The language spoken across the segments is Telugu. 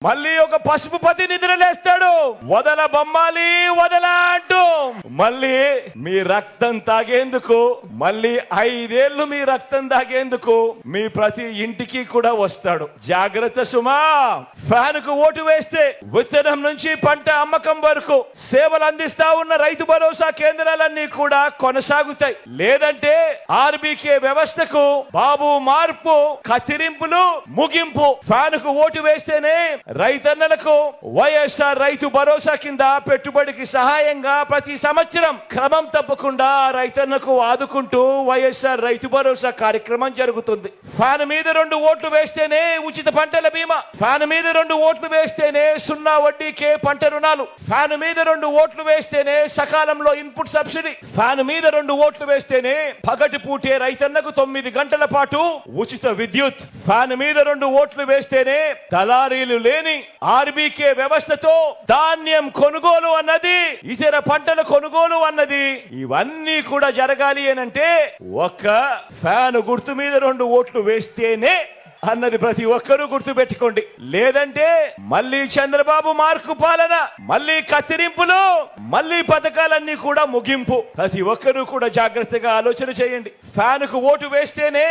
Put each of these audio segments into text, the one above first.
మళ్ళీ ఒక పసుపు పతి నిద్రలేస్తాడు, వదల బొమ్మాలి వదల అంటూ. మళ్ళీ మీ రక్తం తాగేందుకు, మళ్ళీ 5 ఏళ్లు మీ రక్తం తాగేందుకు మీ ప్రతి ఇంటికి కూడా వస్తాడు. జాగ్రత్త సుమా. ఫ్యాన్ కు ఓటు వేస్తే విత్తనం నుంచి పంట అమ్మకం వరకు సేవలు అందిస్తా ఉన్న రైతు భరోసా కేంద్రాలన్నీ కూడా కొనసాగుతాయి. లేదంటే ఆర్బీకే వ్యవస్థకు బాబు మార్పు, కత్తిరింపులు, ముగింపు. ఫ్యాన్ కు ఓటు వేస్తేనే రైతన్నలకు వైఎస్ఆర్ రైతు భరోసా కింద పెట్టుబడికి సహాయంగా ప్రతి సంవత్సరం క్రమం తప్పకుండా రైతన్నకు ఆదుకుంటూ వైఎస్ఆర్ రైతు భరోసా కార్యక్రమం జరుగుతుంది. ఫ్యాన్ మీద 2 ఓట్లు వేస్తేనే ఉచిత పంటల బీమా, ఫ్యాన్ మీద 2 ఓట్లు వేస్తేనే 0 వడ్డీకే పంట రుణాలు, ఫ్యాన్ మీద 2 ఓట్లు వేస్తేనే సకాలంలో ఇన్పుట్ సబ్సిడీ, ఫ్యాన్ మీద 2 ఓట్లు వేస్తేనే పగటి పూటే రైతన్నకు 9 గంటల పాటు ఉచిత విద్యుత్, ఫ్యాన్ మీద 2 ఓట్లు వేస్తేనే దళారీలు లేని ఆర్బీకే వ్యవస్థతో ధాన్యం కొనుగోలు అన్నది, ఇతర పంటల కొనుగోలు అన్నది, ఇవన్నీ కూడా జరగాలి అనంటే ఒక్క ఫ్యాన్ గుర్తు మీద 2 ఓట్లు వేస్తేనే అన్నది ప్రతి ఒక్కరూ గుర్తు పెట్టుకోండి. లేదంటే మళ్ళీ చంద్రబాబు మార్కు పాలన, మళ్ళీ కత్తిరింపులు, మళ్ళీ పథకాలన్నీ కూడా ముగింపు. ప్రతి ఒక్కరూ కూడా జాగ్రత్తగా ఆలోచన చేయండి. ఫ్యాన్ కు ఓటు వేస్తేనే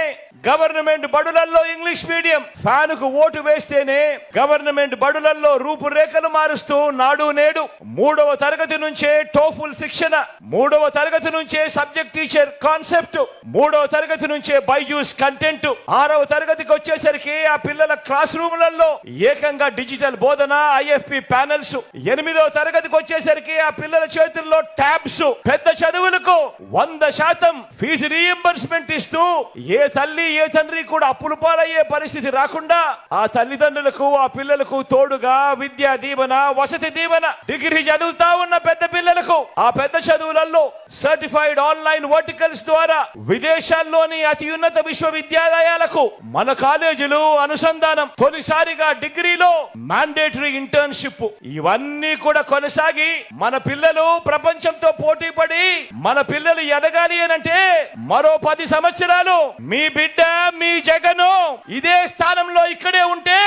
గవర్నమెంట్ బడులలో ఇంగ్లీష్ మీడియం, ఫ్యాన్ కు ఓటు వేస్తేనే గవర్నమెంట్ బడులలో రూపురేఖలు మారుస్తూ నాడు నేడు 3వ తరగతి నుంచే టోఫుల్ శిక్షణ, 3వ తరగతి నుంచే సబ్జెక్ట్ టీచర్ కాన్సెప్ట్, 3వ తరగతి నుంచే బైజూస్ కంటెంట్, 6వ తరగతికి వచ్చేసరికి ఆ పిల్లల క్లాస్ రూములలో ఏకంగా డిజిటల్ బోధన, ఐఎఫ్పి ప్యానెల్స్, 8వ తరగతికి వచ్చేసరికి ఆ పిల్లల చేతుల్లో ట్యాబ్స్. పెద్ద చదువులకు 100% ఫీజు రీయింబర్స్మెంట్ ఇస్తూ ఏ తల్లి ఏ తండ్రి కూడా అప్పుల పాలయ్యే పరిస్థితి రాకుండా ఆ తల్లిదండ్రులకు ఆ పిల్లలకు తోడుగా విద్యా దీవెన, వసతి దీవెన, డిగ్రీ చదువుతా ఉన్న పెద్ద పిల్లలకు ఆ పెద్ద చదువులలో సర్టిఫైడ్ ఆన్లైన్ వర్టికల్స్ ద్వారా విదేశాల్లోని అతి ఉన్నత విశ్వవిద్యాలయాలకు మన కాలేజీలు అనుసంధానం. తొలిసారిగా డిగ్రీలో మ్యాండేటరీ ఇంటర్న్షిప్. ఇవన్నీ కూడా కొనసాగి మన పిల్లలు ప్రపంచంతో పోటీ పడి మన పిల్లలు ఎదగాలి అనంటే మరో 10 సంవత్సరాలు మీ బిడ్డ, మీ జగను ఇదే స్థానంలో ఇక్కడే ఉంటే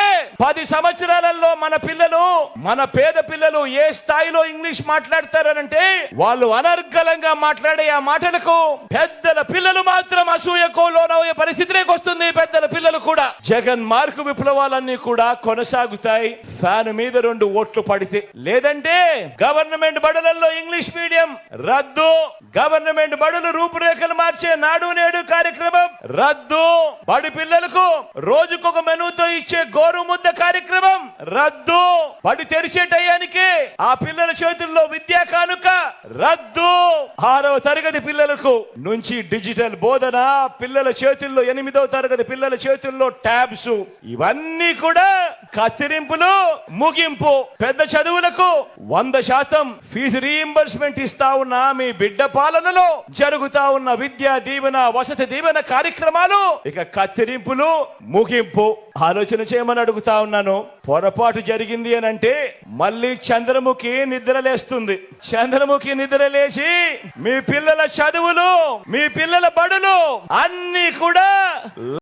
10 సంవత్సరాలలో మన పిల్లలు, మన పేద పిల్లలు ఏ స్థాయిలో ఇంగ్లీష్ మాట్లాడతారనంటే వాళ్ళు అనర్గళంగా మాట్లాడే ఆ మాటలకు పెద్దల పిల్లలు మాత్రం అసూయకు లోనయ్యే పరిస్థితికి వస్తుంది. పెద్దల పిల్లలు కూడా. జగన్ మార్కు విప్లవాలన్నీ కూడా కొనసాగుతాయి ఫ్యాన్ మీద 2 ఓట్లు పడితే. లేదంటే గవర్నమెంట్ బడులలో ఇంగ్లీష్ మీడియం రద్దు, గవర్నమెంట్ బడులు రూపురేఖలు మార్చే నాడు నేడు కార్యక్రమం రద్దు, బడి పిల్లలకు రోజుకొక మెనూతో ఇచ్చే గోరుముద్ద కార్యక్రమం రద్దు, బడి తెరిచే టయానికి ఆ పిల్లల చేతుల్లో విద్యా కానుక రద్దు, 6వ తరగతి పిల్లలకు నుంచి డిజిటల్ బోధన, పిల్లల చేతుల్లో 8వ తరగతి పిల్లల చేతుల్లో ట్యాబ్స్. ఇవన్నీ కూడా కత్తిరింపులు, ముగింపు. పెద్ద చదువులకు 100% ఫీజు రీయింబర్స్మెంట్ ఇస్తా ఉన్న మీ బిడ్డ పాలనలో జరుగుతా ఉన్న విద్యా దీవెన, వసతి దీవెన కార్యక్రమాలు ఇక కత్తిరింపులు, ముగింపు. ఆలోచన చేయమని అడుగుతా ఉన్నాను. పొరపాటు జరిగింది అని అంటే మళ్ళీ చంద్రముఖి నిద్రలేస్తుంది. చంద్రముఖి నిద్రలేసి మీ పిల్లల చదువులు, మీ పిల్లల బడులు అన్ని కూడా